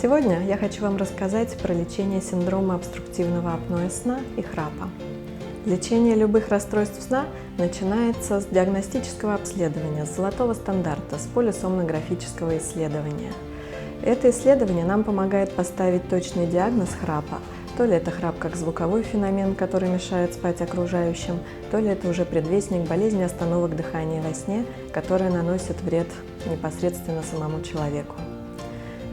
Сегодня я хочу вам рассказать про лечение синдрома обструктивного апноэ сна и храпа. Лечение любых расстройств сна начинается с диагностического обследования, с золотого стандарта, с полисомнографического исследования. Это исследование нам помогает поставить точный диагноз храпа. То ли это храп как звуковой феномен, который мешает спать окружающим, то ли это уже предвестник болезни остановок дыхания во сне, которая наносит вред непосредственно самому человеку.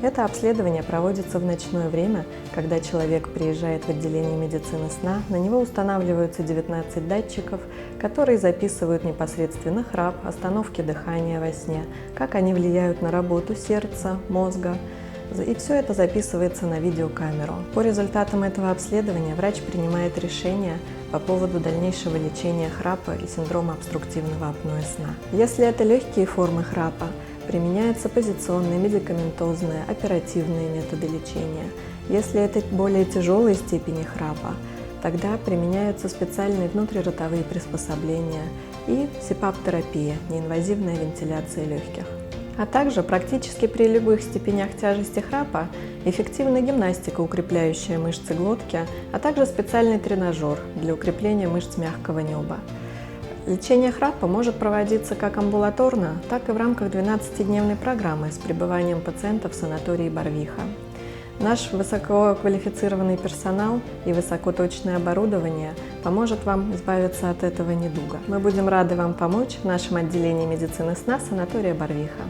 Это обследование проводится в ночное время, когда человек приезжает в отделение медицины сна, на него устанавливаются 19 датчиков, которые записывают непосредственно храп, остановки дыхания во сне, как они влияют на работу сердца, мозга. И все это записывается на видеокамеру. По результатам этого обследования врач принимает решение по поводу дальнейшего лечения храпа и синдрома обструктивного апноэ сна. Если это легкие формы храпа, применяются позиционные, медикаментозные, оперативные методы лечения. Если это более тяжелые степени храпа, тогда применяются специальные внутриротовые приспособления и СИПАП-терапия, неинвазивная вентиляция легких. А также практически при любых степенях тяжести храпа эффективна гимнастика, укрепляющая мышцы глотки, а также специальный тренажер для укрепления мышц мягкого неба. Лечение храпа может проводиться как амбулаторно, так и в рамках 12-дневной программы с пребыванием пациента в санатории Барвиха. Наш высококвалифицированный персонал и высокоточное оборудование поможет вам избавиться от этого недуга. Мы будем рады вам помочь в нашем отделении медицины сна санатория Барвиха.